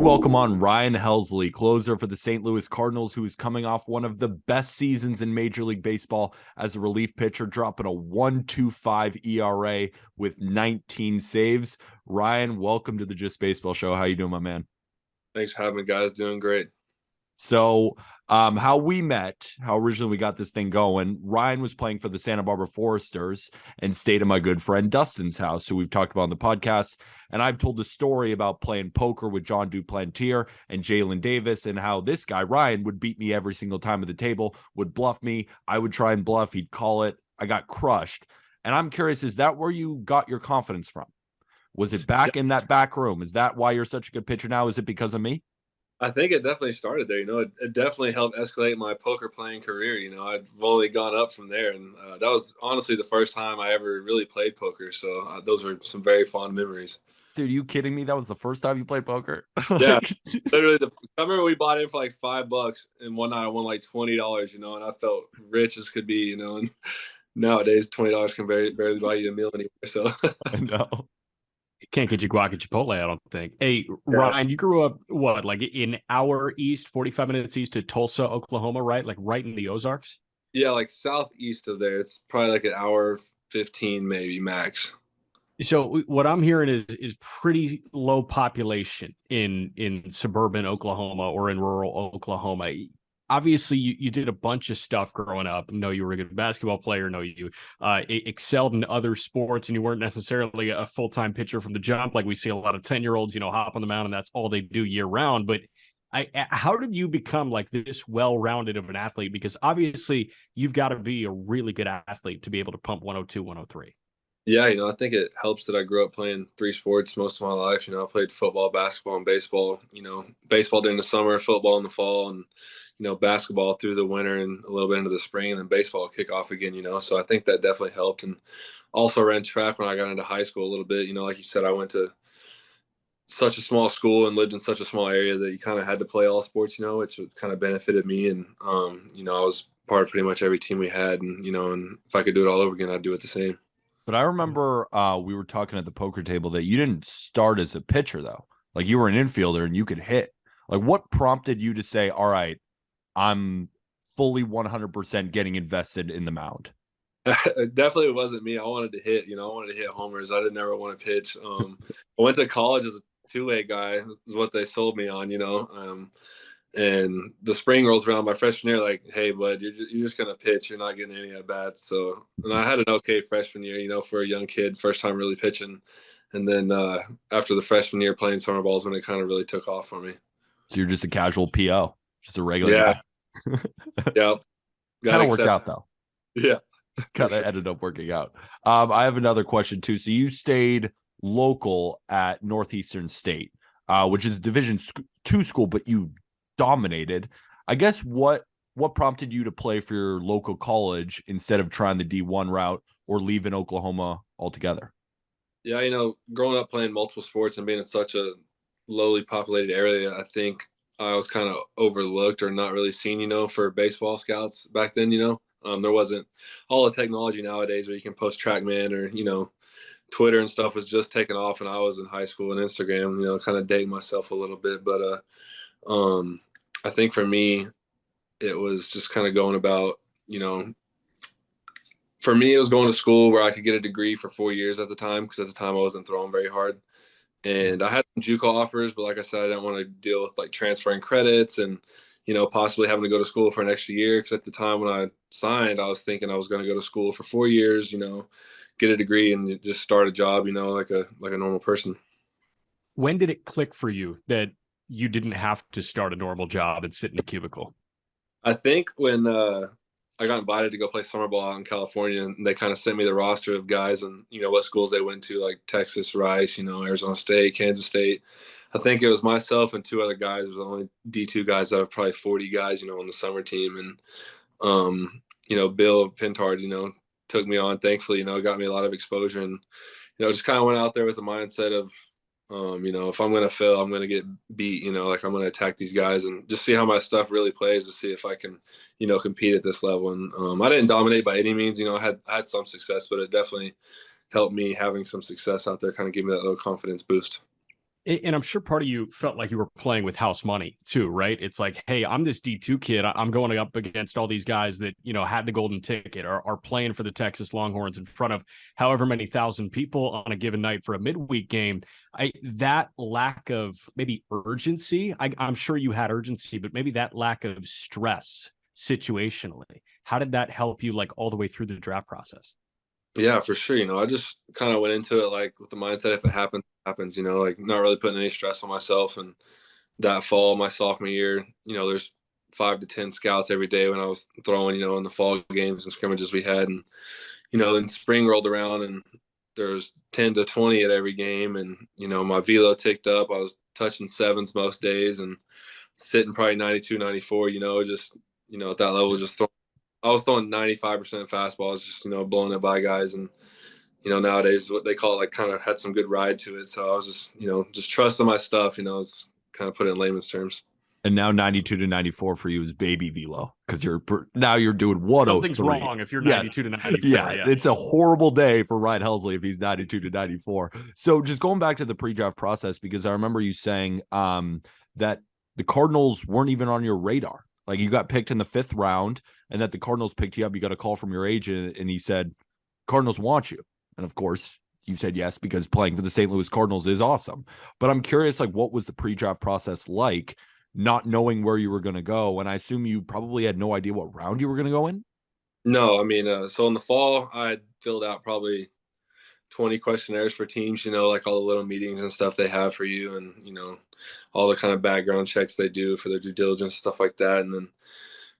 welcome on Ryan Helsley, closer for the St. Louis Cardinals, who is coming off one of the best seasons in Major League Baseball as a relief pitcher, dropping a 1.25 ERA with 19 saves. Ryan, welcome to the Just Baseball Show. How you doing, my man? Thanks for having me, guys. Doing great. So, how we met, how originally we got this thing going, Ryan was playing for the Santa Barbara Foresters and stayed at my good friend Dustin's house, who we've talked about on the podcast. And I've told the story about playing poker with John Duplantier and Jalen Davis, and how this guy, Ryan, would beat me every single time at the table, would bluff me. I would try and bluff. He'd call it. I got crushed. And I'm curious, is that where you got your confidence from? Was it Yeah, back in that back room? Is that why you're such a good pitcher now? Is it because of me? I think it definitely started there. It definitely helped escalate my poker playing career. I've only gone up from there, and that was honestly the first time I ever really played poker. So those were some very fond memories. Dude, are you kidding me? That was the first time you played poker? Yeah, Like, literally. I remember we bought in for like $5, and one night I won like $20. And I felt rich as could be. And nowadays $20 can barely buy you a meal anymore. So I know. Can't get you guac at Chipotle, I don't think. Hey, yeah, Ryan, you grew up what, like in our east, 45 minutes east of Tulsa, Oklahoma, right? Like right in the Ozarks? yeah, like southeast of there, it's probably like an hour 15 maybe max. So what I'm hearing is pretty low population in suburban Oklahoma or in rural Oklahoma. Obviously, you did a bunch of stuff growing up. Know you were a good basketball player. Know you excelled in other sports, and you weren't necessarily a full-time pitcher from the jump like we see a lot of 10-year-olds, hop on the mound and that's all they do year round. But how did you become like this well-rounded of an athlete? Because obviously, you've got to be a really good athlete to be able to pump 102, 103. Yeah, I think it helps that I grew up playing three sports most of my life. I played football, basketball, and baseball. Baseball during the summer, football in the fall, and basketball through the winter and a little bit into the spring, and then baseball kick off again. So I think that definitely helped. And also ran track when I got into high school a little bit. Like you said, I went to such a small school and lived in such a small area that you kind of had to play all sports. Which kind of benefited me. And I was part of pretty much every team we had. And if I could do it all over again, I'd do it the same. But I remember we were talking at the poker table that you didn't start as a pitcher, though. Like, you were an infielder and you could hit. Like, what prompted you to say, all right, I'm fully 100% getting invested in the mound? It definitely wasn't me. I wanted to hit. I wanted to hit homers. I didn't ever want to pitch. I went to college as a two-way guy. Is what they sold me on. And the spring rolls around my freshman year, like, hey, bud, you're just gonna pitch. You're not getting any at bats. So, and I had an okay freshman year. For a young kid, first time really pitching. And then after the freshman year playing summer balls, when it kind of really took off for me. So you're just a casual PO, just a regular Yeah, guy. yeah, got Kind of worked accepted. out, though. Yeah, for Kind of sure. ended up working out. I have another question, too. So you stayed local at Northeastern State, which is a Division II school, but you dominated. I guess what prompted you to play for your local college instead of trying the D1 route or leaving Oklahoma altogether? Yeah, growing up playing multiple sports and being in such a lowly populated area, I think I was kind of overlooked or not really seen, for baseball scouts back then. There wasn't all the technology nowadays where you can post TrackMan or, Twitter and stuff was just taking off when I was in high school, and Instagram, kind of dating myself a little bit. But I think for me, it was just kind of going about, for me, it was going to school where I could get a degree for 4 years at the time, because at the time I wasn't throwing very hard. And I had some JUCO offers, but like I said, I didn't want to deal with like transferring credits and, possibly having to go to school for an extra year. Because at the time when I signed, I was thinking I was going to go to school for 4 years, get a degree and just start a job, like a normal person. When did it click for you that you didn't have to start a normal job and sit in a cubicle? I think when I got invited to go play summer ball out in California, and they kind of sent me the roster of guys and what schools they went to, like Texas, Rice, Arizona State, Kansas State. I think it was myself and two other guys. It was only D2 guys out of probably 40 guys, on the summer team. And Bill Pintard, took me on. Thankfully, got me a lot of exposure, and just kind of went out there with the mindset of if I'm going to fail, I'm going to get beat, like I'm going to attack these guys and just see how my stuff really plays to see if I can, compete at this level. And I didn't dominate by any means, I had some success, but it definitely helped me having some success out there, kind of gave me that little confidence boost. And I'm sure part of you felt like you were playing with house money too, right? It's like, hey, I'm this D2 kid. I'm going up against all these guys that, had the golden ticket, are playing for the Texas Longhorns in front of however many thousand people on a given night for a midweek game. That lack of maybe urgency, I'm sure you had urgency, but maybe that lack of stress situationally, how did that help you like all the way through the draft process? Yeah, for sure. I just kind of went into it like with the mindset, if it happens, it happens, like not really putting any stress on myself. And that fall, my sophomore year, there's 5 to 10 scouts every day when I was throwing, in the fall games and scrimmages we had. And, then spring rolled around and there was 10 to 20 at every game. And, my velo ticked up. I was touching sevens most days and sitting probably 92, 94, just, at that level, just throwing. I was throwing 95% fastballs, just, blowing it by guys. And, nowadays what they call it, like kind of had some good ride to it. So I was just, just trusting my stuff, it's kind of put it in layman's terms. And now 92 to 94 for you is baby velo because you're doing 103. Something's wrong if you're 92 to 94. Yeah, it's a horrible day for Ryan Helsley if he's 92 to 94. So just going back to the pre-draft process, because I remember you saying that the Cardinals weren't even on your radar. Like you got picked in the 5th round and that the Cardinals picked you up. You got a call from your agent and he said, Cardinals want you. And of course, you said yes because playing for the St. Louis Cardinals is awesome. But I'm curious, like, what was the pre-draft process like, not knowing where you were going to go? And I assume you probably had no idea what round you were going to go in. No, I mean, so in the fall, I filled out probably 20 questionnaires for teams, like all the little meetings and stuff they have for you and, all the kind of background checks they do for their due diligence, stuff like that. And then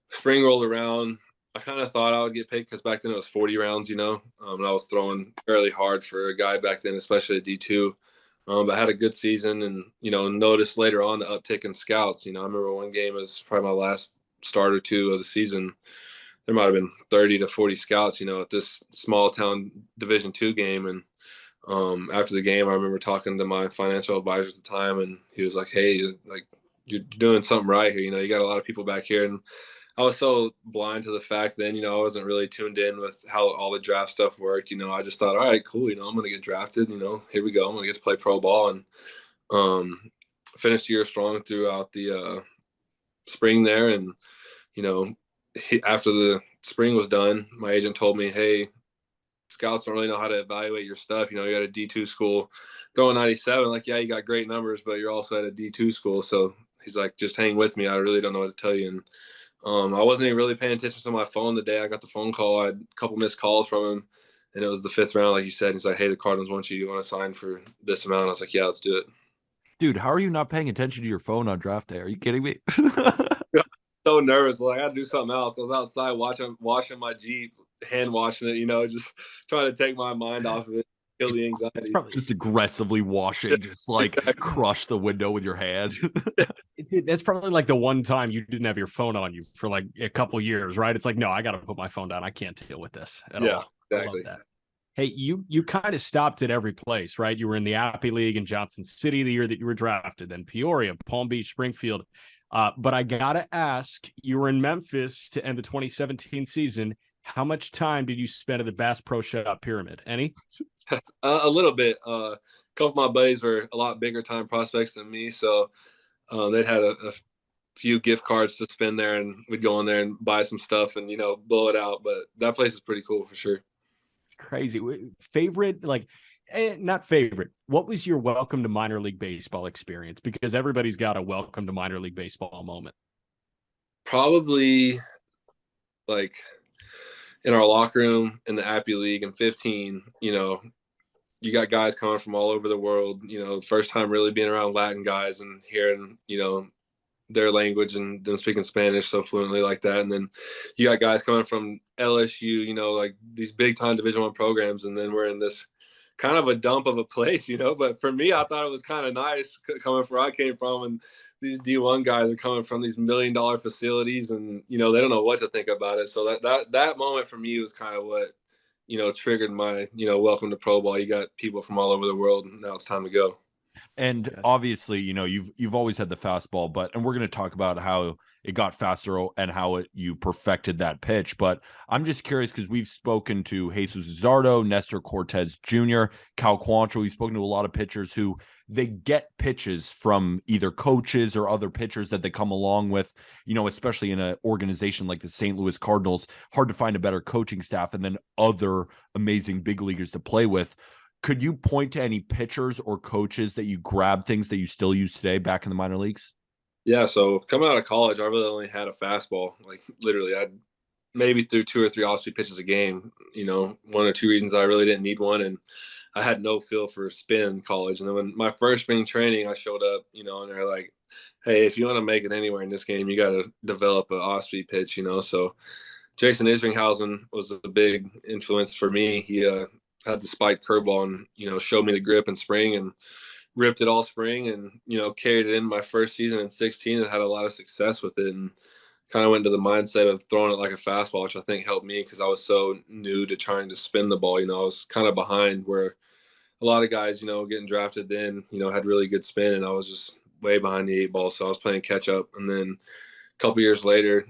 spring rolled around. I kind of thought I would get picked because back then it was 40 rounds, and I was throwing fairly hard for a guy back then, especially at D2. But I had a good season and, noticed later on the uptick in scouts. I remember one game was probably my last start or two of the season. There might have been 30 to 40 scouts, at this small town Division II game. And after the game, I remember talking to my financial advisor at the time, and he was like, "Hey, you're doing something right here. You got a lot of people back here." And I was so blind to the fact then, I wasn't really tuned in with how all the draft stuff worked. I just thought, all right, cool. I'm going to get drafted. Here we go. I'm going to get to play pro ball and finished the year strong throughout the spring there. And, after the spring was done, my agent told me, hey, scouts don't really know how to evaluate your stuff. You got a D2 school throwing 97. Like, yeah, you got great numbers, but you're also at a D2 school. So he's like, just hang with me. I really don't know what to tell you. And I wasn't even really paying attention to my phone the day I got the phone call. I had a couple missed calls from him, and it was the 5th round, like you said. He's like, hey, the Cardinals want you. You want to sign for this amount? I was like, yeah, let's do it. Dude, how are you not paying attention to your phone on draft day? Are you kidding me? So nervous. Like, I had to do something else. I was outside washing my Jeep, hand washing it, just trying to take my mind off of it, kill the anxiety. Just aggressively washing, just like crush the window with your hand. Dude, that's probably like the one time you didn't have your phone on you for like a couple years, right? It's like, no, I got to put my phone down. I can't deal with this at all. Exactly. I love that. Hey, you kind of stopped at every place, right? You were in the Appy League in Johnson City the year that you were drafted, then Peoria, Palm Beach, Springfield. But I got to ask, you were in Memphis to end the 2017 season. How much time did you spend at the Bass Pro Shop Pyramid? Any? A little bit. A couple of my buddies were a lot bigger time prospects than me, so they'd had a few gift cards to spend there, and we'd go in there and buy some stuff and blow it out. But that place is pretty cool for sure. It's crazy. Favorite, like, not favorite. What was your welcome to minor league baseball experience? Because everybody's got a welcome to minor league baseball moment. Probably like in our locker room in the Appy League in 15, you got guys coming from all over the world, first time really being around Latin guys and hearing, their language and them speaking Spanish so fluently like that. And then you got guys coming from LSU, like these big time Division I programs. And then we're in this kind of a dump of a place, but for me, I thought it was kind of nice coming from where I came from. And these D1 guys are coming from these $1 million facilities and, they don't know what to think about it. So that moment for me was kind of what, triggered my, welcome to pro ball. You got people from all over the world and now it's time to go. And Gotcha. obviously, you've always had the fastball, and we're going to talk about how it got faster and how you perfected that pitch. But I'm just curious because we've spoken to Jesus Luzardo, Nestor Cortez Jr., Cal Quantrill. We've spoken to a lot of pitchers who they get pitches from either coaches or other pitchers that they come along with, especially in an organization like the St. Louis Cardinals. Hard to find a better coaching staff and then other amazing big leaguers to play with. Could you point to any pitchers or coaches that you grab things that you still use today back in the minor leagues? Yeah, so coming out of college, I really only had a fastball. Like literally, I'd maybe threw 2 or 3 off-speed pitches a game. One or two reasons I really didn't need one, and I had no feel for spin in college. And then when my first spring training, I showed up, and they're like, "Hey, if you want to make it anywhere in this game, you got to develop an off-speed pitch." So Jason Isringhausen was a big influence for me. He had the spiked curveball and showed me the grip in spring and ripped it all spring and carried it in my first season in 16 and had a lot of success with it, and kind of went to the mindset of throwing it like a fastball, which I think helped me because I was so new to trying to spin the ball. I was kind of behind where a lot of guys getting drafted then had really good spin, and I was just way behind the 8 ball, so I was playing catch up. And then a couple years later,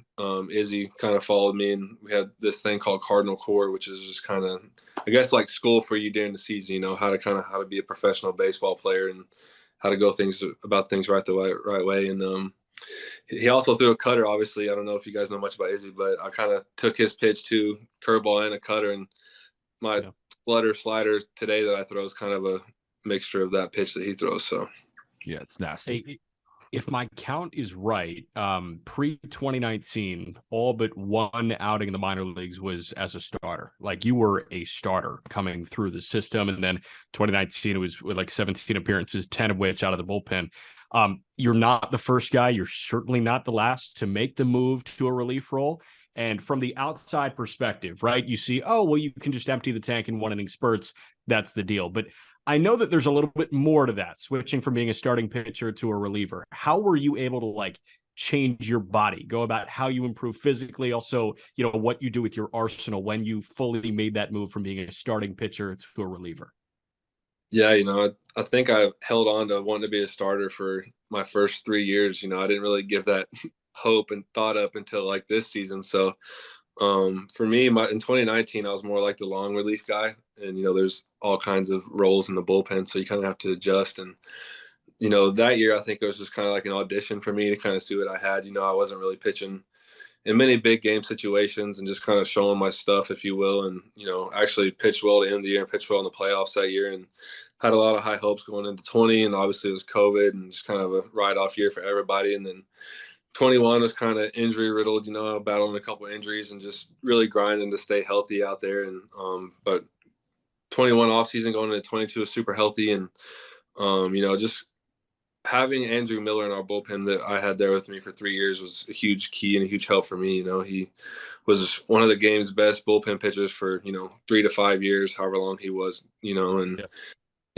Izzy kind of followed me, and we had this thing called Cardinal Core, which is just kind of, I guess, like school for you during the season. How to be a professional baseball player and how to go about things right way. And he also threw a cutter. Obviously, I don't know if you guys know much about Izzy, but I kind of took his pitch to curveball and a cutter, and my slider today that I throw is kind of a mixture of that pitch that he throws. So yeah, it's nasty. Hey, if my count is right, pre-2019, all but one outing in the minor leagues was as a starter. Like you were a starter coming through the system. And then 2019, it was with like 17 appearances, 10 of which out of the bullpen. You're not the first guy. You're certainly not the last to make the move to a relief role. And from the outside perspective, right, you see, oh, well, you can just empty the tank in 1 inning spurts. That's the deal. But I know that there's a little bit more to that, switching from being a starting pitcher to a reliever. How were you able to change your body, go about how you improve physically, also, what you do with your arsenal when you fully made that move from being a starting pitcher to a reliever? Yeah, I think I held on to wanting to be a starter for my first 3 years. I didn't really give that hope and thought up until like this season. So for me, in 2019, I was more like the long relief guy, and there's all kinds of roles in the bullpen, so you kind of have to adjust. And that year, I think it was just kind of like an audition for me to kind of see what I had. I wasn't really pitching in many big game situations and just kind of showing my stuff, if you will. And actually pitched well to end the year and pitched well in the playoffs that year, and had a lot of high hopes going into 20. And obviously it was COVID and just kind of a ride-off year for everybody. And then 21 was kind of injury riddled, battling a couple of injuries and just really grinding to stay healthy out there. And but 21 off season going into 22 was super healthy, and just having Andrew Miller in our bullpen that I had there with me for 3 years was a huge key and a huge help for me. He was one of the game's best bullpen pitchers for 3 to 5 years, however long he was. And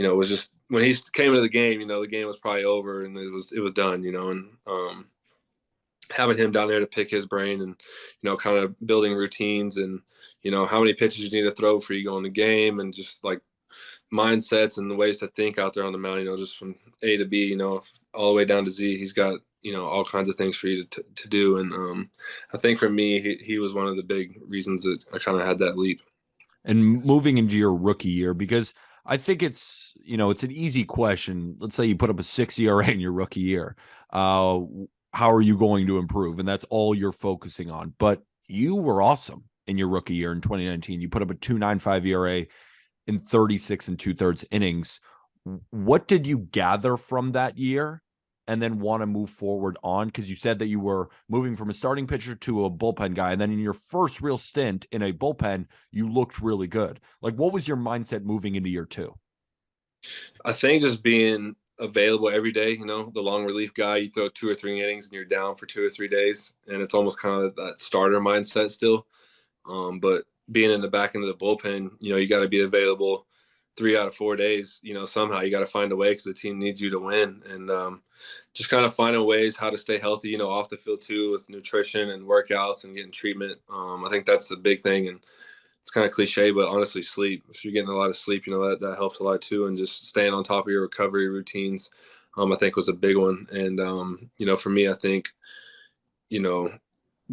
it was just when he came into the game, the game was probably over and it was done. And having him down there to pick his brain and, kind of building routines and, how many pitches you need to throw for you go in the game and just like mindsets and the ways to think out there on the mound, just from A to B, all the way down to Z. He's got, all kinds of things for you to do. And I think for me, he was one of the big reasons that I kind of had that leap. And moving into your rookie year, because I think it's an easy question. Let's say you put up a 6 ERA in your rookie year. How are you going to improve? And that's all you're focusing on. But you were awesome in your rookie year in 2019. You put up a 2.95 ERA in 36 and 2/3 innings. What did you gather from that year and then want to move forward on? Because you said that you were moving from a starting pitcher to a bullpen guy. And then in your first real stint in a bullpen, you looked really good. Like, what was your mindset moving into year 2? I think just being available every day, the long relief guy, you throw 2 or 3 innings and you're down for 2 or 3 days. And it's almost kind of that starter mindset still. But being in the back end of the bullpen, you got to be available 3 out of 4 days. Somehow you got to find a way because the team needs you to win. And just kind of finding ways how to stay healthy, off the field too, with nutrition and workouts and getting treatment. I think that's the big thing. And it's kind of cliche, but honestly, sleep. If you're getting a lot of sleep, that helps a lot too. And just staying on top of your recovery routines, I think was a big one. And, for me, I think, you know,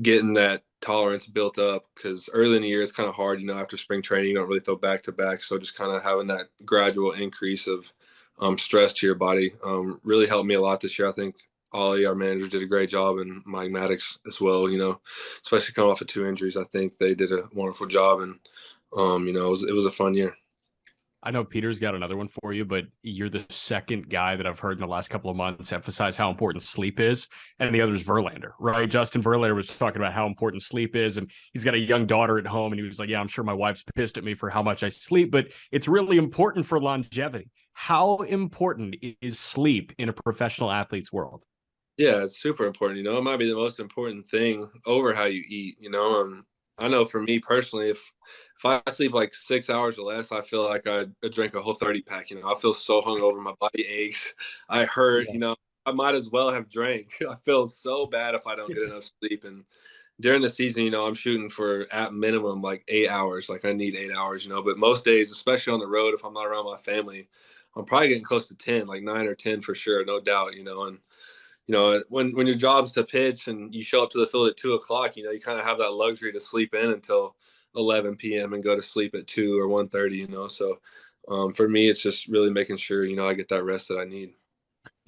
getting that tolerance built up, because early in the year it's kind of hard, after spring training, you don't really throw back to back. So just kind of having that gradual increase of stress to your body really helped me a lot this year. I think Ollie, our manager, did a great job, and Mike Maddox as well, especially coming off of 2 injuries. I think they did a wonderful job, and, it was a fun year. I know Peter's got another one for you, but you're the second guy that I've heard in the last couple of months emphasize how important sleep is. And the other is Verlander, right? Justin Verlander was talking about how important sleep is. And he's got a young daughter at home. And he was like, yeah, I'm sure my wife's pissed at me for how much I sleep, but it's really important for longevity. How important is sleep in a professional athlete's world? Yeah, it's super important. It might be the most important thing over how you eat. I know for me personally, if I sleep like 6 hours or less, I feel like I drank a whole 30 pack. I feel so hungover, my body aches, I hurt. Yeah. I might as well have drank. I feel so bad if I don't get enough sleep. And during the season, I'm shooting for at minimum like 8 hours. Like I need 8 hours. But most days, especially on the road, if I'm not around my family, I'm probably getting close to 10, like 9 or 10 for sure, no doubt. And when your job's to pitch and you show up to the field at 2 o'clock, you kind of have that luxury to sleep in until 11 p.m. and go to sleep at 2 or 1:30. So for me, it's just really making sure I get that rest that I need.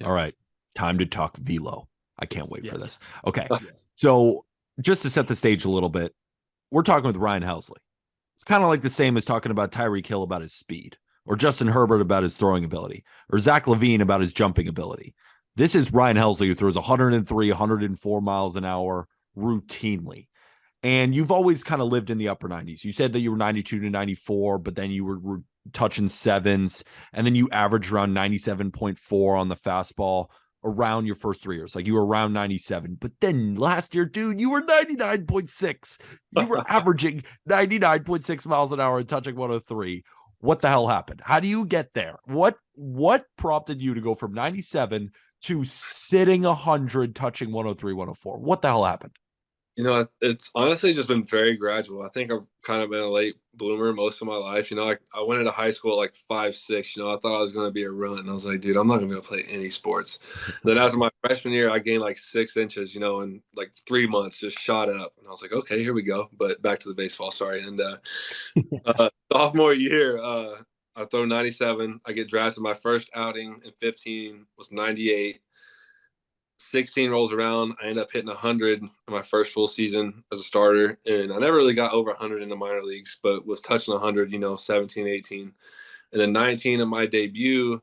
All right, time to talk velo. I can't wait for this. Okay, so just to set the stage a little bit, we're talking with Ryan Helsley. It's kind of like the same as talking about Tyreek Hill about his speed, or Justin Herbert about his throwing ability, or Zach Levine about his jumping ability. This is Ryan Helsley, who throws 103, 104 miles an hour routinely. And you've always kind of lived in the upper 90s. You said that you were 92 to 94, but then you were touching sevens, and then you averaged around 97.4 on the fastball around your first 3 years. Like you were around 97. But then last year, dude, you were 99.6. You were averaging 99.6 miles an hour and touching 103. What the hell happened? How do you get there? What prompted you to go from 97 to sitting 100, touching 103, 104? What the hell happened? It's honestly just been very gradual. I think I've kind of been a late bloomer most of my life. I went into high school at like 5'6". I thought I was going to be a runt, and I was like, dude, I'm not going to be able to play any sports. Then after my freshman year, I gained like 6 inches, in like 3 months, just shot up. And I was like, okay, here we go. But back to the baseball, sorry. And sophomore year, I throw 97. I get drafted. My first outing in 15 was 98. 16 rolls around. I end up hitting 100 in my first full season as a starter. And I never really got over 100 in the minor leagues, but was touching 100, 17, 18. And then 19 in my debut,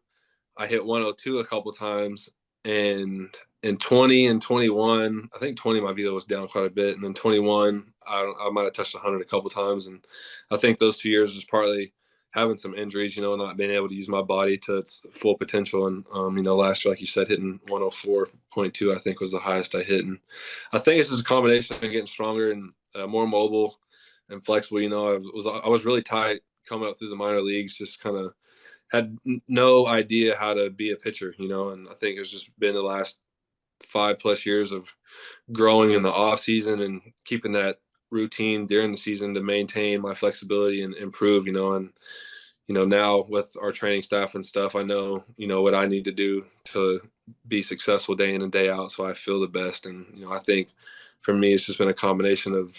I hit 102 a couple times. And in 20 and 21, I think 20, my velo was down quite a bit. And then 21, I might have touched 100 a couple times. And I think those 2 years was partly having some injuries, not being able to use my body to its full potential. And, last year, like you said, hitting 104.2, I think was the highest I hit. And I think it's just a combination of getting stronger and more mobile and flexible. I was really tight coming up through the minor leagues, just kind of had no idea how to be a pitcher, and I think it's just been the last 5+ years of growing in the off season and keeping that routine during the season to maintain my flexibility and improve, and now with our training staff and stuff, I know what I need to do to be successful day in and day out, so I feel the best. And I think for me it's just been a combination of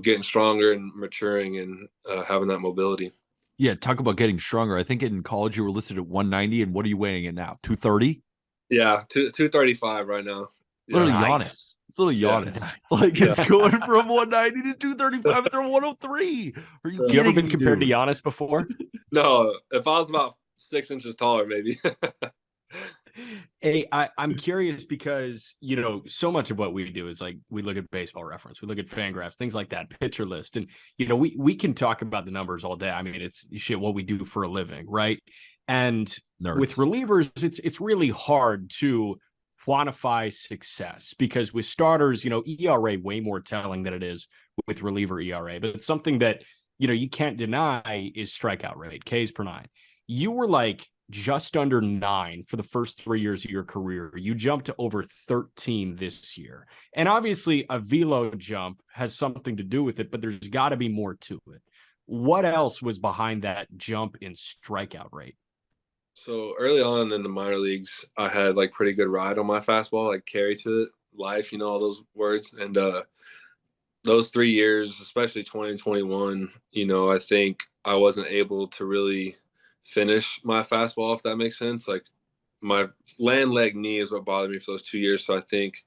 getting stronger and maturing and having that mobility. Yeah, talk about getting stronger. I think in college you were listed at 190, and what are you weighing it now? 230? Yeah, 235 right now. Literally Nice. Giannis. It's literally Giannis. Like it's going from 190 to 235 and they're 103. Are you You kidding ever been me, compared dude? to Giannis before? No, if I was about 6 inches taller, maybe. Hey, I'm curious because, so much of what we do is like we look at Baseball Reference, we look at Fangraphs, things like that, pitcher list. And, we can talk about the numbers all day. I mean, it's shit what we do for a living, right? And Nerds. with relievers, it's really hard to quantify success because with starters, ERA way more telling than it is with reliever ERA. But it's something that, you can't deny is strikeout rate, Ks per nine. You were like just under 9 for the first 3 years of your career. You jumped to over 13 this year. And obviously a velo jump has something to do with it, but there's got to be more to it. What else was behind that jump in strikeout rate? So early on in the minor leagues, I had like pretty good ride on my fastball, like carry to it, life, all those words. And those 3 years, especially 20 and 21, I think I wasn't able to really finish my fastball, if that makes sense. Like my land leg knee is what bothered me for those 2 years. So I think,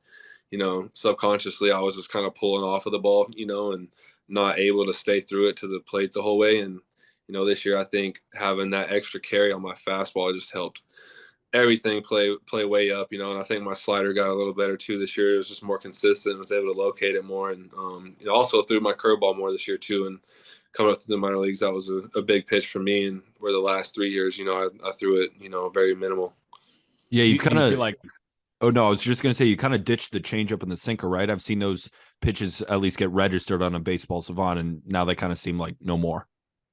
subconsciously I was just kind of pulling off of the ball, and not able to stay through it to the plate the whole way. And, this year I think having that extra carry on my fastball just helped everything play way up, and I think my slider got a little better too this year. It was just more consistent, was able to locate it more, and also threw my curveball more this year too. And coming up to the minor leagues, that was a big pitch for me. And where the last 3 years, I threw it, very minimal. Yeah, Do you you, do kind you of. feel like Oh no, I was just gonna say you kind of ditched the changeup and the sinker, right? I've seen those pitches at least get registered on a baseball savant, and now they kind of seem like no more.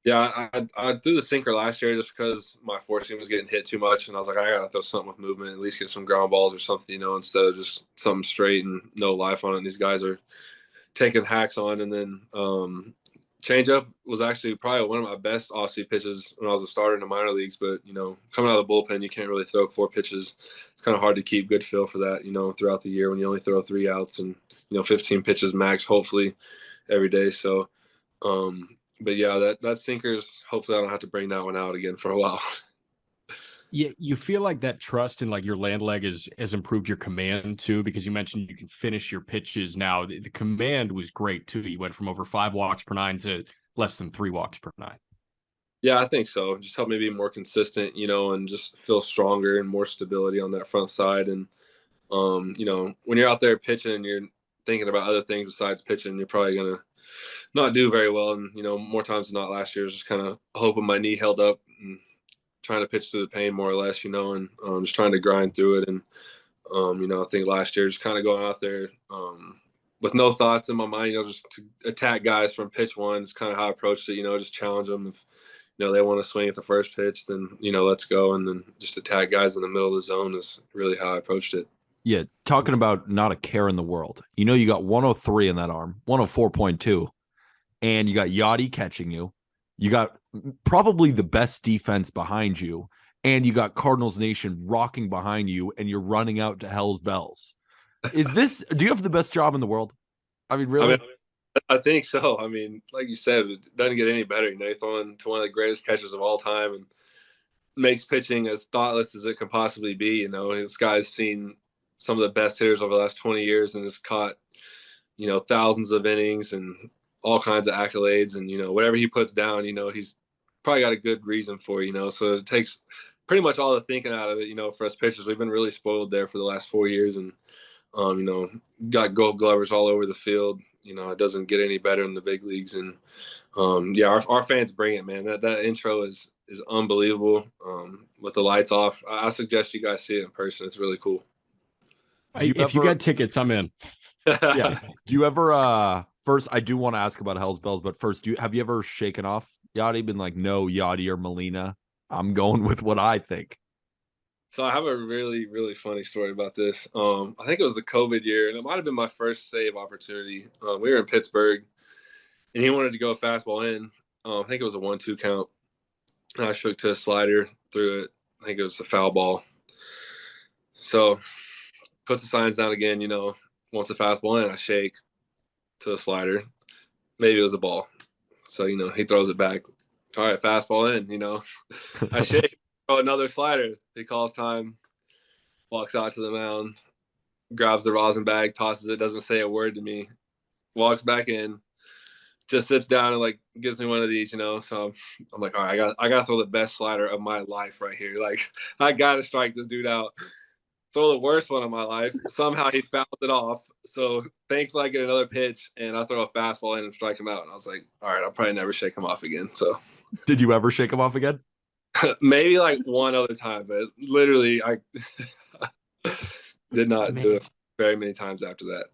Yeah, I threw the sinker last year just because my four seam was getting hit too much, and I was like, I gotta throw something with movement, at least get some ground balls or something, instead of just something straight and no life on it. And these guys are taking hacks on, and then changeup was actually probably one of my best off-speed pitches when I was a starter in the minor leagues. But coming out of the bullpen, you can't really throw 4 pitches. It's kind of hard to keep good feel for that, throughout the year when you only throw 3 outs and 15 pitches max, hopefully every day. So. But yeah, that sinker's, hopefully I don't have to bring that one out again for a while. you feel like that trust in like your land leg has improved your command too? Because you mentioned you can finish your pitches now. The command was great too. You went from over 5 walks per nine to less than 3 walks per nine. Yeah, I think so. Just help me be more consistent, and just feel stronger and more stability on that front side. And when you're out there pitching and you're thinking about other things besides pitching, you're probably gonna not do very well. And more times than not, last year was just kind of hoping my knee held up and trying to pitch through the pain more or less, and just trying to grind through it. And I think last year just kind of going out there with no thoughts in my mind, just to attack guys from pitch one. It's kind of how I approached it. Just challenge them. If they want to swing at the first pitch, then let's go. And then just attack guys in the middle of the zone is really how I approached it. Yeah, talking about not a care in the world. You got 103 in that arm, 104.2, and you got Yachty catching you. You got probably the best defense behind you, and you got Cardinals Nation rocking behind you, and you're running out to hell's bells. Do you have the best job in the world? I mean, really? I think so. I mean, like you said, it doesn't get any better. You're throwing to one of the greatest catchers of all time and makes pitching as thoughtless as it can possibly be. This guy's seen some of the best hitters over the last 20 years and has caught, thousands of innings and all kinds of accolades. And, whatever he puts down, he's probably got a good reason for, so it takes pretty much all the thinking out of it, for us pitchers. We've been really spoiled there for the last 4 years and, got gold glovers all over the field. It doesn't get any better in the big leagues. And, our fans bring it, man. That intro is unbelievable. With the lights off, I suggest you guys see it in person. It's really cool. If you got tickets, I'm in. Yeah. Do you ever first I do want to ask about Hell's Bells, but first, have you ever shaken off Yachty, been like, no, Yachty or Molina? I'm going with what I think. So I have a really, really funny story about this. I think it was the COVID year, and it might have been my first save opportunity. We were in Pittsburgh, and he wanted to go fastball in. I think it was a 1-2 count. And I shook to a slider, threw it. I think it was a foul ball. So puts the signs down again, wants a fastball in. I shake to a slider. Maybe it was a ball. So, he throws it back. All right, fastball in, I shake. Oh, another slider. He calls time, walks out to the mound, grabs the rosin bag, tosses it, doesn't say a word to me, walks back in, just sits down and like gives me one of these, So I'm like, all right, I got to throw the best slider of my life right here. Like, I got to strike this dude out. Throw the worst one of my life. Somehow he fouls it off. So thankfully I get another pitch and I throw a fastball in and strike him out. And I was like, all right, I'll probably never shake him off again. So did you ever shake him off again? Maybe like one other time, but literally I did not do it very many times after that.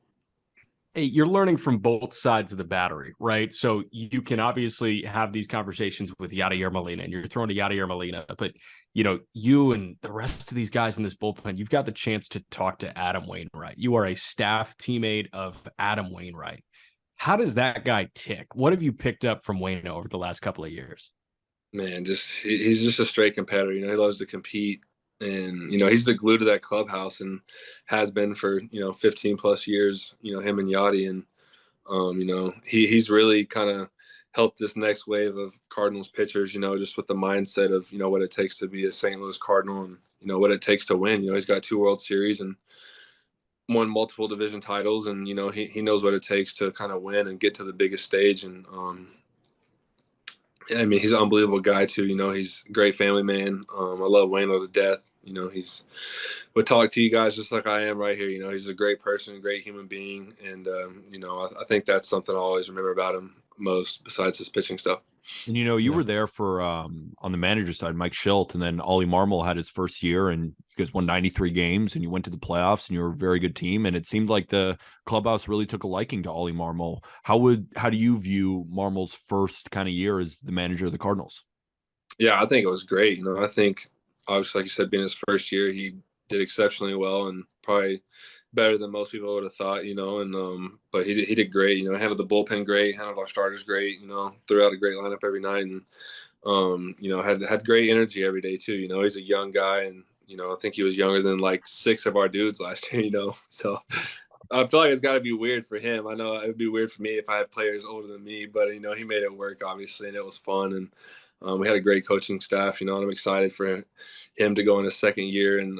Hey, you're learning from both sides of the battery, right? So you can obviously have these conversations with Yadier Molina, and you're throwing to Yadier Molina, but you and the rest of these guys in this bullpen, you've got the chance to talk to Adam Wainwright. You are a staff teammate of Adam Wainwright. How does that guy tick? What have you picked up from Wayno over the last couple of years? Man, he's just a straight competitor. He loves to compete, and he's the glue to that clubhouse, and has been for 15 plus years. Him and Yachty, and he's really kind of helped this next wave of Cardinals pitchers. Just with the mindset of what it takes to be a St. Louis Cardinal, and what it takes to win. He's got 2 World Series and won multiple division titles, and he knows what it takes to kind of win and get to the biggest stage. And I mean, he's an unbelievable guy too. He's a great family man. I love Wayno to death. He's would talk to you guys just like I am right here. He's a great person, a great human being, and I think that's something I always remember about him most, besides his pitching stuff. And you were there for on the manager side, Mike Schilt, and then Ollie Marmol had his first year, and you guys won 93 games, and you went to the playoffs, and you were a very good team. And it seemed like the clubhouse really took a liking to Ollie Marmol. How do you view Marmol's first kind of year as the manager of the Cardinals? Yeah, I think it was great. I think obviously, like you said, being his first year, he did exceptionally well, and probably better than most people would have thought. And but he did great. Handled the bullpen great, handled our starters great. Threw out a great lineup every night, and had great energy every day too. He's a young guy, and I think he was younger than like 6 of our dudes last year. So I feel like it's got to be weird for him. I know it would be weird for me if I had players older than me, but he made it work obviously, and it was fun. And we had a great coaching staff, and I'm excited for him to go in his second year, and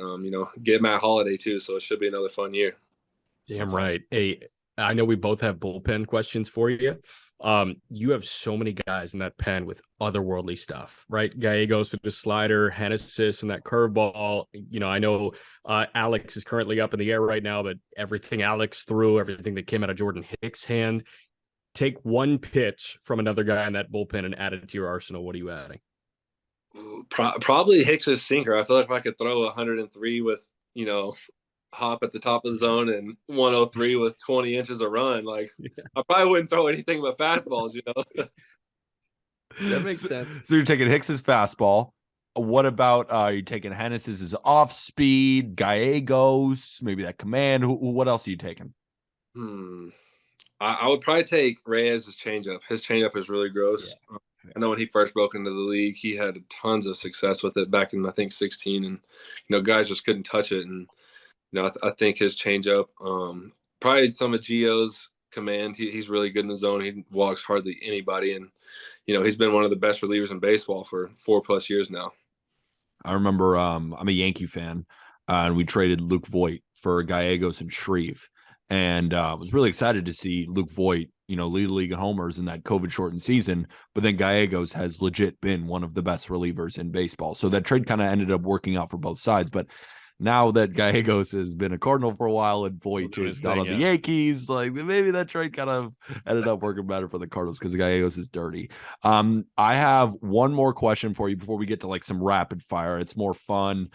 get Matt Holliday too. So it should be another fun year. Damn right. Hey, I know we both have bullpen questions for you. You have so many guys in that pen with otherworldly stuff, right? Gallegos and the slider, Hennessis and that curveball. I know Alex is currently up in the air right now, but everything Alex threw, everything that came out of Jordan Hicks' hand. Take one pitch from another guy in that bullpen and add it to your arsenal. What are you adding? Probably Hicks's sinker. I feel like if I could throw 103 with, hop at the top of the zone and 103 with 20 inches of run, like I probably wouldn't throw anything but fastballs, That makes sense. So you're taking Hicks's fastball. What about are you taking Hennessy's off speed, Gallegos, maybe that command? What else are you taking? I would probably take Reyes' changeup. His changeup is really gross. Yeah. I know when he first broke into the league, he had tons of success with it back in, I think, 16. And, guys just couldn't touch it. And, I think his changeup, probably some of Gio's command. He's really good in the zone. He walks hardly anybody. And, he's been one of the best relievers in baseball for 4+ years now. I remember I'm a Yankee fan, and we traded Luke Voit for Gallegos and Shreve. And was really excited to see Luke Voit, lead the league in homers in that COVID-shortened season. But then Gallegos has legit been one of the best relievers in baseball. So that trade kind of ended up working out for both sides. But now that Gallegos has been a Cardinal for a while and Voit is not on the Yankees, like maybe that trade kind of ended up working better for the Cardinals because Gallegos is dirty. I have one more question for you before we get to like some rapid fire. It's more fun.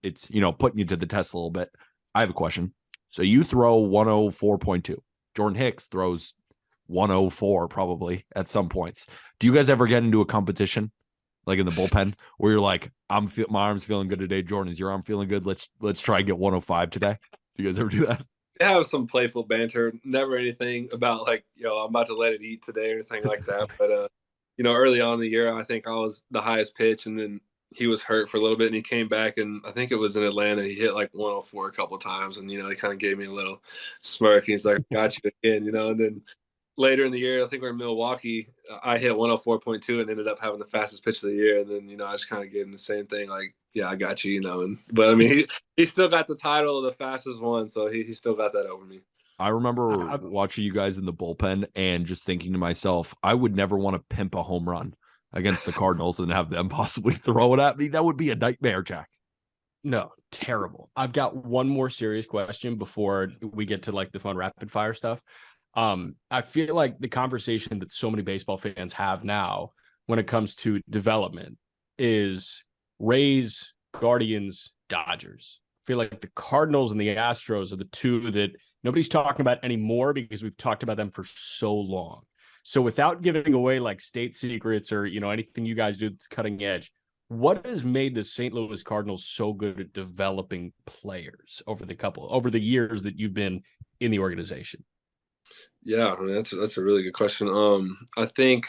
It's, putting you to the test a little bit. I have a question. So you throw 104.2. Jordan Hicks throws 104 probably at some points. Do you guys ever get into a competition like in the bullpen where you're like, my arm's feeling good today. Jordan, is your arm feeling good? Let's try and get 105 today. Do you guys ever do that? Have some playful banter. Never anything about like, I'm about to let it eat today or anything like that. But early on in the year, I think I was the highest pitch, and then he was hurt for a little bit, and he came back, and I think it was in Atlanta. He hit like 104 a couple of times, and he kind of gave me a little smirk. He's like, "Got you again," And then later in the year, I think we're in Milwaukee. I hit 104.2 and ended up having the fastest pitch of the year. And then I just kind of gave him the same thing, like, "Yeah, I got you," But I mean, he still got the title of the fastest one, so he still got that over me. I remember watching you guys in the bullpen and just thinking to myself, I would never want to pimp a home run against the Cardinals and have them possibly throw it at me. That would be a nightmare, Jack. No, terrible. I've got one more serious question before we get to like the fun rapid fire stuff. I feel like the conversation that so many baseball fans have now when it comes to development is Rays, Guardians, Dodgers. I feel like the Cardinals and the Astros are the two that nobody's talking about anymore because we've talked about them for so long. So without giving away like state secrets or, anything you guys do that's cutting edge, what has made the St. Louis Cardinals so good at developing players over the years that you've been in the organization? Yeah, I mean that's a really good question. I think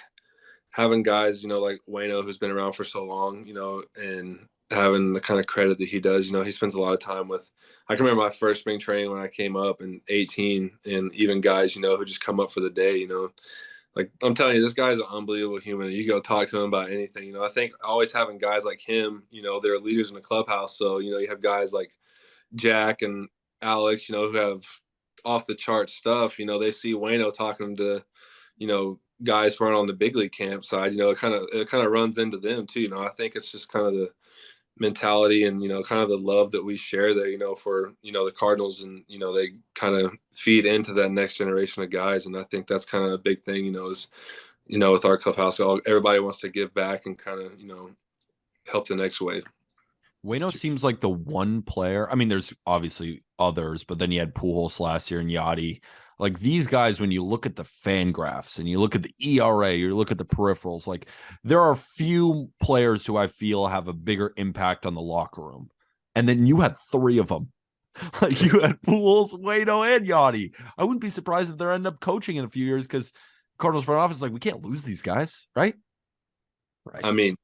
having guys, like Wayno, who's been around for so long, and having the kind of credit that he does, he spends a lot of time with. I can remember my first spring training when I came up in 18, and even guys, who just come up for the day, like I'm telling you, this guy's an unbelievable human. You go talk to him about anything. I think always having guys like him, they're leaders in the clubhouse. So, you have guys like Jack and Alex, who have off the chart stuff. They see Wayno talking to, guys who aren't on the big league camp side. It kind of runs into them too. I think it's just kind of the mentality and kind of the love that we share there. For the Cardinals, and they kind of feed into that next generation of guys. And I think that's kind of a big thing. Is with our clubhouse, everybody wants to give back and kind of help the next wave. Wayno seems like the one player. I mean, there's obviously others, but then you had Pujols last year and Yachty. Like these guys, when you look at the fan graphs and you look at the ERA, you look at the peripherals, like there are few players who I feel have a bigger impact on the locker room. And then you had three of them. Like you had Pujols, Wayno, and Yachty. I wouldn't be surprised if they're end up coaching in a few years because Cardinals front office is like, we can't lose these guys, right? Right. I mean,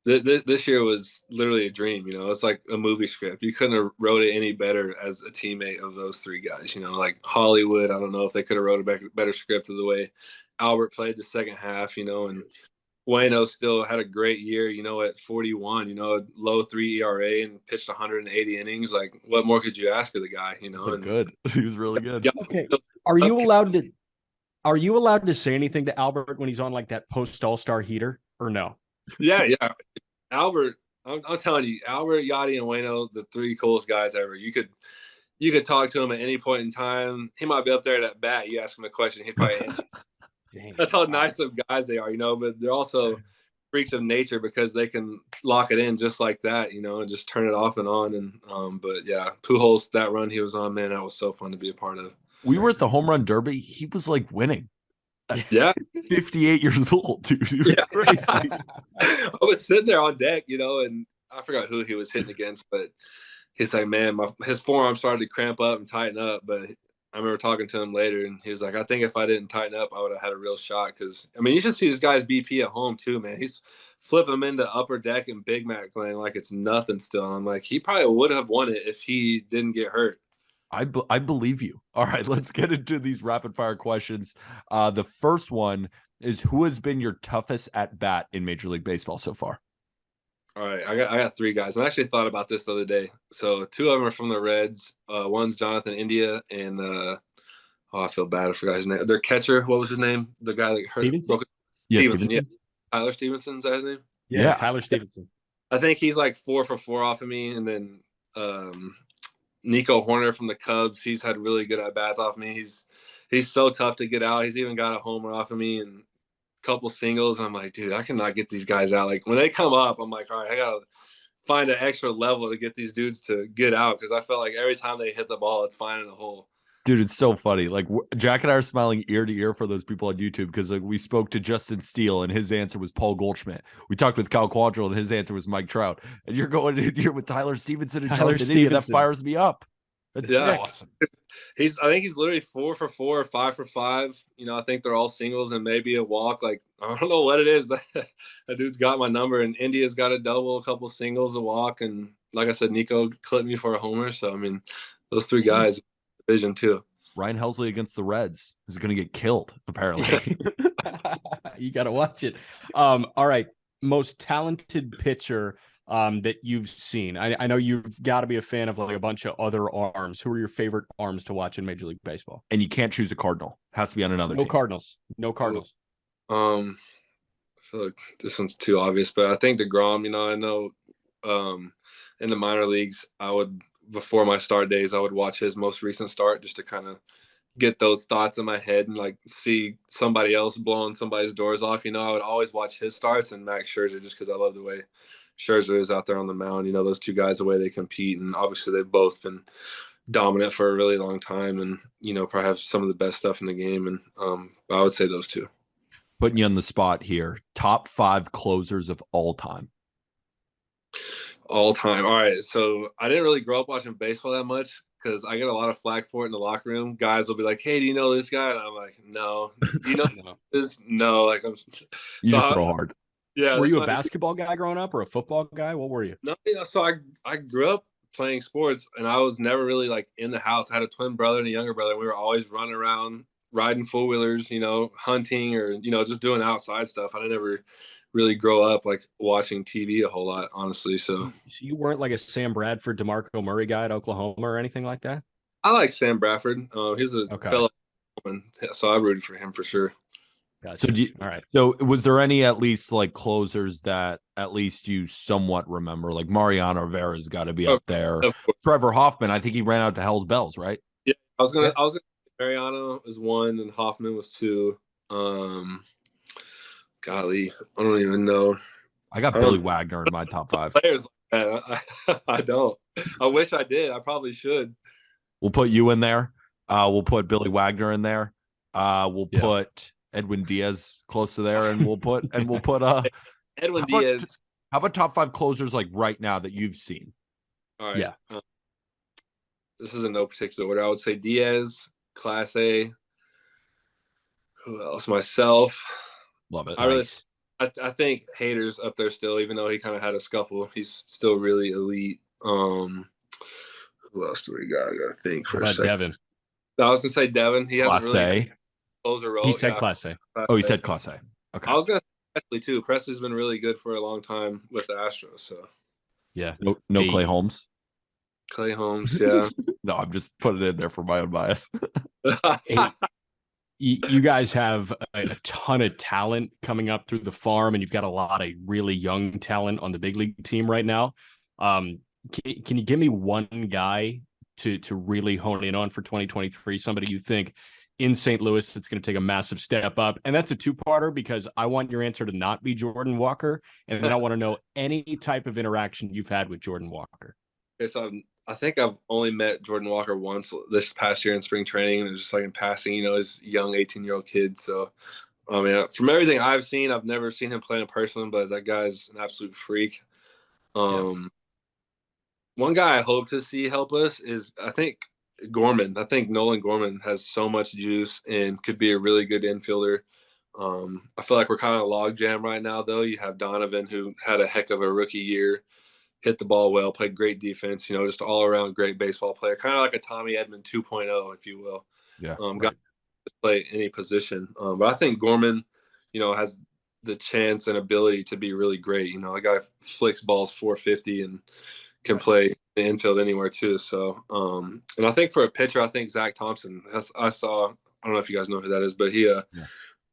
this year was literally a dream. It's like a movie script. You couldn't have wrote it any better as a teammate of those three guys. Like Hollywood, I don't know if they could have wrote a better script of the way Albert played the second half, and Wayno still had a great year, at 41, low 3 ERA and pitched 180 innings. Like, what more could you ask of the guy, And good. He was really good. Okay. Are you allowed to say anything to Albert when he's on like that post All-Star heater or no? Yeah. Albert, I'm telling you, Albert, Yachty, and Wayno, the three coolest guys ever. You could talk to him at any point in time. He might be up there at that bat. You ask him a question, he'd probably answer. That's how nice of guys they are, but they're also freaks of nature because they can lock it in just like that, and just turn it off and on. And but yeah, Pujols, that run he was on, man, that was so fun to be a part of. We were at the home run derby. He was like winning. Yeah. 58 years old, dude. It was crazy. I was sitting there on deck, and I forgot who he was hitting against, but he's like, man, his forearm started to cramp up and tighten up. But I remember talking to him later, and he was like, I think if I didn't tighten up, I would have had a real shot. Because, I mean, you should see this guy's BP at home, too, man. He's flipping him into upper deck and Big Mac playing like it's nothing still. I'm like, he probably would have won it if he didn't get hurt. I believe you. All right, let's get into these rapid fire questions. The first one is, who has been your toughest at bat in Major League Baseball so far? All right, I got three guys. And I actually thought about this the other day. So two of them are from the Reds. One's Jonathan India, and I feel bad. I forgot his name. Their catcher, what was his name? The guy that hurt Stevenson? Stevenson. Yeah. Tyler Stevenson, is that his name? Yeah, Tyler Stevenson. I think he's like 4 for 4 off of me. And then Nico Horner from the Cubs, he's had really good at bats off me. He's so tough to get out. He's even got a homer off of me and a couple singles. And I'm like, dude, I cannot get these guys out. Like when they come up, I'm like, all right, I gotta find an extra level to get these dudes to get out, because I felt like every time they hit the ball, it's finding a hole. Dude, it's so funny. Like Jack and I are smiling ear to ear for those people on YouTube because like we spoke to Justin Steele and his answer was Paul Goldschmidt. We talked with Cal Quantrill and his answer was Mike Trout. And you're going in here with Tyler Stevenson and Jonathan India. That fires me up. That's awesome. I think he's literally 4 for 4 or 5 for 5. I think they're all singles and maybe a walk. Like, I don't know what it is, but that dude's got my number. And India's got a double, a couple singles, a walk, and like I said, Nico clipped me for a homer. So I mean, those three guys, division too. Ryan Helsley against the Reds is going to get killed, apparently. You got to watch it. All right. Most talented pitcher that you've seen. I know you've got to be a fan of like a bunch of other arms. Who are your favorite arms to watch in Major League Baseball? And you can't choose a Cardinal. It has to be on another team. No Cardinals. I feel like this one's too obvious, but I think DeGrom, I know in the minor leagues, before my start days, I would watch his most recent start just to kind of get those thoughts in my head and like see somebody else blowing somebody's doors off. I would always watch his starts and Max Scherzer just because I love the way Scherzer is out there on the mound. Those two guys, the way they compete, and obviously they've both been dominant for a really long time, and probably have some of the best stuff in the game. And I would say those two. Putting you on the spot here, top 5 closers of all time. All time. All right. So I didn't really grow up watching baseball that much. because I get a lot of flack for it in the locker room. Guys will be like, "Hey, do you know this guy?" And I'm like, "No." Do you know No. this? No. Like I'm. You So just throw hard. yeah. Were that's you a my- basketball guy growing up or a football guy? What were you? No, so I grew up playing sports, and I was never really like in the house. I had a twin brother and a younger brother. And we were always running around, riding 4-wheelers, hunting or just doing outside stuff. I never really grow up like watching TV a whole lot, honestly. So So you weren't like a Sam Bradford, DeMarco Murray guy at Oklahoma or anything like that? I like Sam Bradford. He's a Okay. fellow, so I rooted for him for sure. Gotcha. So All right. So was there any at least like closers that at least you somewhat remember? Like Mariano Rivera's got to be up there. Trevor Hoffman, I think he ran out to Hell's Bells, right? Yeah, I was gonna Mariano was one and Hoffman was two. Golly, I don't even know. I got Billy Wagner in my top 5. Players like that. I don't. I wish I did. I probably should. We'll put you in there. We'll put Billy Wagner in there. We'll put Edwin Diaz close to there, and we'll put Edwin Diaz. How about top 5 closers like right now that you've seen? All right. Yeah. This is in no particular order. I would say Diaz, Class A. Who else? Myself. Love it. Nice. I think Hader's up there still, even though he kind of had a scuffle. He's still really elite. Who else do we got? I got to think for a second. Devin? I was gonna say Devin. He hasn't Class really A. Closer role. He said Class A. Oh, he said Class A. Okay. I was gonna say Presley too. Presley's been really good for a long time with the Astros. So yeah, no Clay Holmes. Clay Holmes, yeah. No, I'm just putting it in there for my own bias. Hey, you guys have a ton of talent coming up through the farm, and you've got a lot of really young talent on the big league team right now. Can you give me one guy to really hone in on for 2023? Somebody you think in St. Louis that's going to take a massive step up? And that's a 2-parter because I want your answer to not be Jordan Walker, and then I want to know any type of interaction you've had with Jordan Walker. Okay, so I think I've only met Jordan Walker once this past year in spring training, and it was just like in passing, his young 18-year-old kid. So, I mean, from everything I've seen, I've never seen him play in person, but that guy's an absolute freak. One guy I hope to see help us is, I think, Gorman. I think Nolan Gorman has so much juice and could be a really good infielder. I feel like we're kind of a logjam right now, though. You have Donovan, who had a heck of a rookie year, hit the ball well, played great defense, just all around great baseball player, kind of like a Tommy Edman 2.0, if you will. Yeah. Got to play any position. But I think Gorman, has the chance and ability to be really great. A guy flicks balls 450 and can play the infield anywhere too. So, and I think for a pitcher, I think Zach Thompson. I don't know if you guys know who that is, but he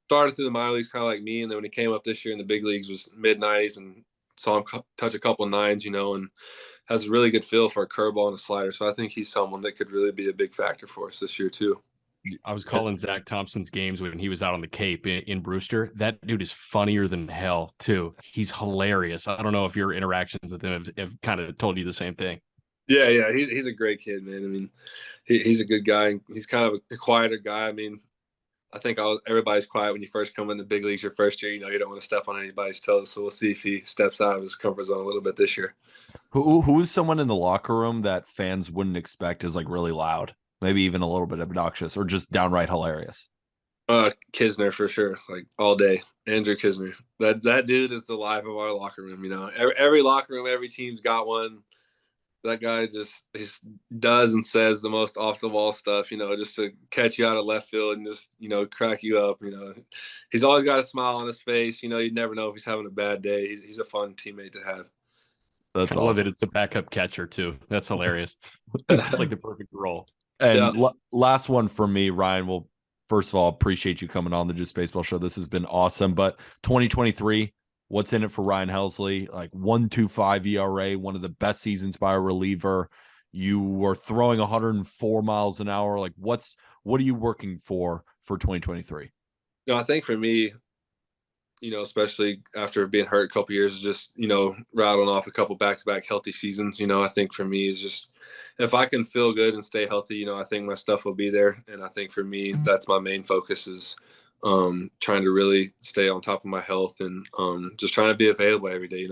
started through the minor leagues kind of like me, and then when he came up this year in the big leagues was mid-90s and saw him touch a couple nines, and has a really good feel for a curveball and a slider. So I think he's someone that could really be a big factor for us this year too. I was calling Zach Thompson's games when he was out on the Cape in Brewster. That dude is funnier than hell too. He's hilarious. I don't know if your interactions with him have kind of told you the same thing. Yeah. He's a great kid, man. I mean, he's a good guy. He's kind of a quieter guy. I mean, I think everybody's quiet when you first come in the big leagues your first year. You don't want to step on anybody's toes. So we'll see if he steps out of his comfort zone a little bit this year. Who is someone in the locker room that fans wouldn't expect is like really loud, maybe even a little bit obnoxious or just downright hilarious? Kisner for sure, like all day. Andrew Kisner. That dude is the life of our locker room. Every locker room, every team's got one. That guy he does and says the most off the wall stuff, just to catch you out of left field and just, crack you up. He's always got a smile on his face. You never know if he's having a bad day. He's a fun teammate to have. That's awesome. I love that it's a backup catcher too. That's hilarious. It's like the perfect role. And last one for me, Ryan. Well, first of all, appreciate you coming on the Just Baseball Show. This has been awesome. But 2023. What's in it for Ryan Helsley? Like 1.25 ERA, one of the best seasons by a reliever. You were throwing 104 miles an hour. Like what are you working for 2023? I think for me, especially after being hurt a couple of years, is just, rattling off a couple back-to-back healthy seasons. I think for me is just if I can feel good and stay healthy, I think my stuff will be there. And I think for me, that's my main focus is trying to really stay on top of my health and just trying to be available every day.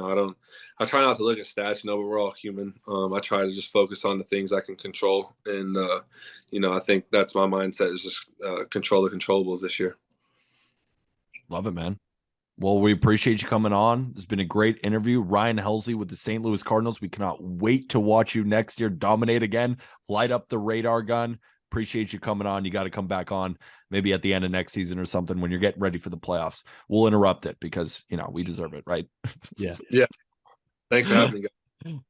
I try not to look at stats, but we're all human. I try to just focus on the things I can control. And, I think that's my mindset, is just control the controllables this year. Love it, man. Well, we appreciate you coming on. It's been a great interview. Ryan Helsley with the St. Louis Cardinals. We cannot wait to watch you next year dominate again, light up the radar gun. Appreciate you coming on. You got to come back on maybe at the end of next season or something when you're getting ready for the playoffs. We'll interrupt it because, we deserve it, right? Yeah. Yeah. Thanks for having me, guys.